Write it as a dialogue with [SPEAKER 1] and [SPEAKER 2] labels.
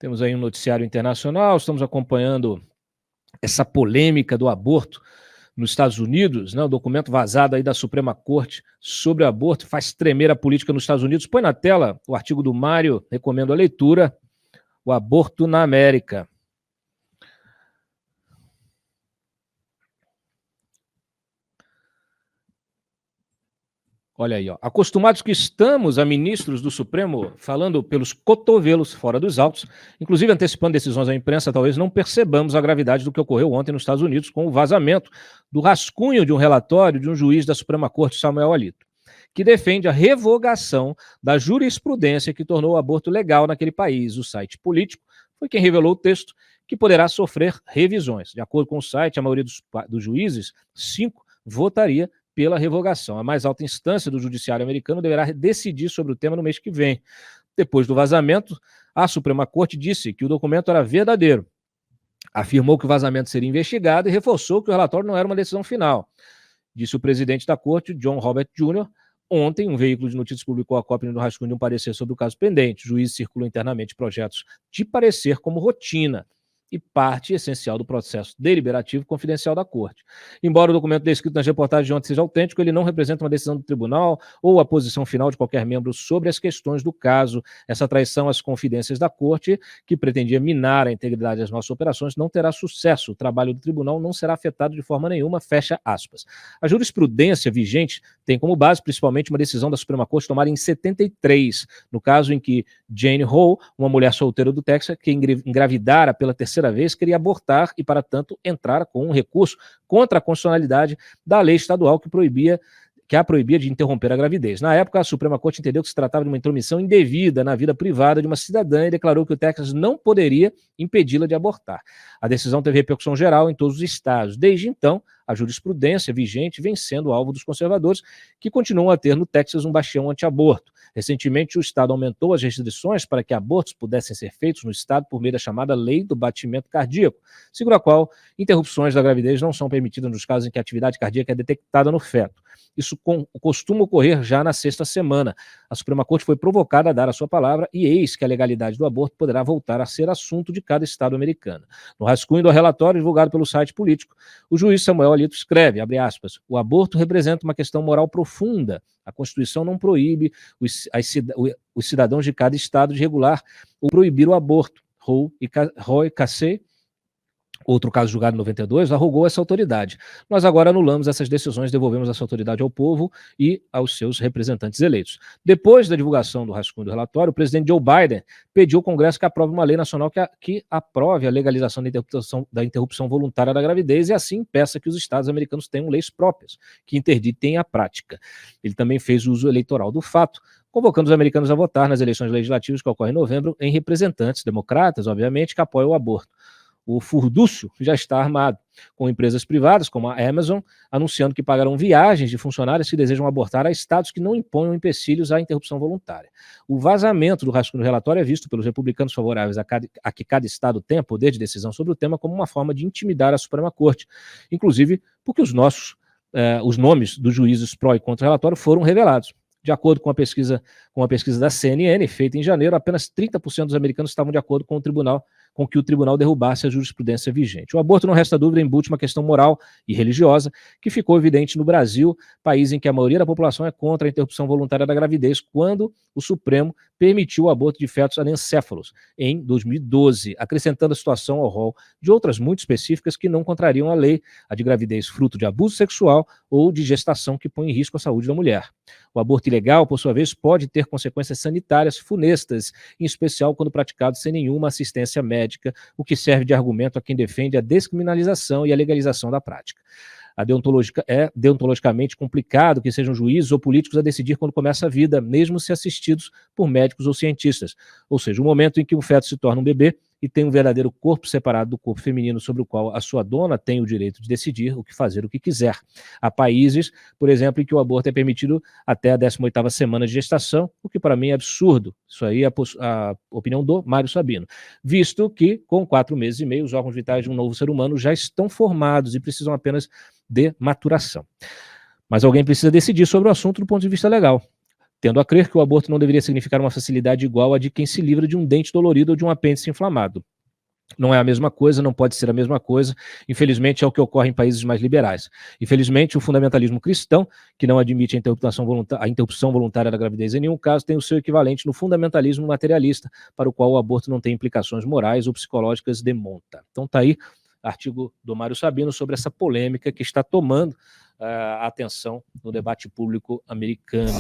[SPEAKER 1] Temos aí um noticiário internacional, estamos acompanhando essa polêmica do aborto nos Estados Unidos, né? O documento vazado aí da Suprema Corte sobre o aborto faz tremer a política nos Estados Unidos. Põe na tela o artigo do Mário, recomendo a leitura, O Aborto na América. Olha aí, ó. Acostumados que estamos a ministros do Supremo falando pelos cotovelos fora dos autos, inclusive antecipando decisões à imprensa, talvez não percebamos a gravidade do que ocorreu ontem nos Estados Unidos com o vazamento do rascunho de um relatório de um juiz da Suprema Corte, Samuel Alito, que defende a revogação da jurisprudência que tornou o aborto legal naquele país. O site político foi quem revelou o texto, que poderá sofrer revisões. De acordo com o site, a maioria dos juízes, 5, votaria pela revogação. A mais alta instância do judiciário americano deverá decidir sobre o tema no mês que vem. Depois do vazamento, a Suprema Corte disse que o documento era verdadeiro. Afirmou que o vazamento seria investigado e reforçou que o relatório não era uma decisão final. Disse o presidente da Corte, John Robert Jr., ontem, um veículo de notícias publicou a cópia do rascunho de um parecer sobre o caso pendente. O juiz circulou internamente projetos de parecer como rotina e parte essencial do processo deliberativo confidencial da Corte. Embora o documento descrito nas reportagens de ontem seja autêntico, ele não representa uma decisão do tribunal ou a posição final de qualquer membro sobre as questões do caso. Essa traição às confidências da Corte, que pretendia minar a integridade das nossas operações, não terá sucesso. O trabalho do tribunal não será afetado de forma nenhuma, fecha aspas. A jurisprudência vigente tem como base, principalmente, uma decisão da Suprema Corte tomada em 73, no caso em que Jane Roe, uma mulher solteira do Texas, que engravidara pela terceira vez, queria abortar e, para tanto, entrar com um recurso contra a constitucionalidade da lei estadual que a proibia de interromper a gravidez. Na época, a Suprema Corte entendeu que se tratava de uma intromissão indevida na vida privada de uma cidadã e declarou que o Texas não poderia impedi-la de abortar. A decisão teve repercussão geral em todos os estados. Desde então, a jurisprudência vigente vem sendo alvo dos conservadores, que continuam a ter no Texas um bastião anti-aborto. Recentemente, o estado aumentou as restrições para que abortos pudessem ser feitos no estado por meio da chamada Lei do Batimento Cardíaco, segundo a qual interrupções da gravidez não são permitidas nos casos em que a atividade cardíaca é detectada no feto. Isso costuma ocorrer já na sexta semana. A Suprema Corte foi provocada a dar a sua palavra e eis que a legalidade do aborto poderá voltar a ser assunto de cada estado americano. No rascunho do relatório divulgado pelo site político, o juiz Samuel Alito escreve, abre aspas, o aborto representa uma questão moral profunda. A Constituição não proíbe os cidadãos de cada estado de regular ou proibir o aborto. Roe Casey, outro caso julgado em 92, arrogou essa autoridade. Nós agora anulamos essas decisões, devolvemos essa autoridade ao povo e aos seus representantes eleitos. Depois da divulgação do rascunho do relatório, o presidente Joe Biden pediu ao Congresso que aprove uma lei nacional que aprove a legalização da interrupção voluntária da gravidez e assim peça que os estados americanos tenham leis próprias, que interditem a prática. Ele também fez uso eleitoral do fato, convocando os americanos a votar nas eleições legislativas que ocorrem em novembro em representantes democratas, obviamente, que apoiam o aborto. O furdúcio já está armado, com empresas privadas, como a Amazon, anunciando que pagarão viagens de funcionários que desejam abortar a estados que não imponham empecilhos à interrupção voluntária. O vazamento do rascunho do relatório é visto pelos republicanos favoráveis a que cada estado tenha poder de decisão sobre o tema como uma forma de intimidar a Suprema Corte, inclusive porque os nomes dos juízes pró e contra o relatório foram revelados. De acordo com a pesquisa da CNN, feita em janeiro, apenas 30% dos americanos estavam de acordo com que o tribunal derrubasse a jurisprudência vigente. O aborto, não resta dúvida, embute uma questão moral e religiosa que ficou evidente no Brasil, país em que a maioria da população é contra a interrupção voluntária da gravidez, quando o Supremo permitiu o aborto de fetos anencéfalos em 2012, acrescentando a situação ao rol de outras muito específicas que não contrariam a lei, a de gravidez fruto de abuso sexual ou de gestação que põe em risco a saúde da mulher. O aborto ilegal, por sua vez, pode ter consequências sanitárias funestas, em especial quando praticado sem nenhuma assistência médica, o que serve de argumento a quem defende a descriminalização e a legalização da prática. É deontologicamente complicado que sejam juízes ou políticos a decidir quando começa a vida, mesmo se assistidos por médicos ou cientistas. Ou seja, o momento em que um feto se torna um bebê e tem um verdadeiro corpo separado do corpo feminino sobre o qual a sua dona tem o direito de decidir o que fazer, o que quiser. Há países, por exemplo, em que o aborto é permitido até a 18ª semana de gestação, o que para mim é absurdo. Isso aí é a opinião do Mário Sabino. Visto que, com 4 meses e meio, os órgãos vitais de um novo ser humano já estão formados e precisam apenas de maturação. Mas alguém precisa decidir sobre o assunto do ponto de vista legal. tendo a crer que o aborto não deveria significar uma facilidade igual a de quem se livra de um dente dolorido ou de um apêndice inflamado. Não é a mesma coisa, não pode ser a mesma coisa. Infelizmente, é o que ocorre em países mais liberais. Infelizmente, o fundamentalismo cristão, que não admite a interrupção voluntária da gravidez em nenhum caso, tem o seu equivalente no fundamentalismo materialista, para o qual o aborto não tem implicações morais ou psicológicas de monta. Então está aí artigo do Mário Sabino sobre essa polêmica que está tomando a atenção no debate público americano.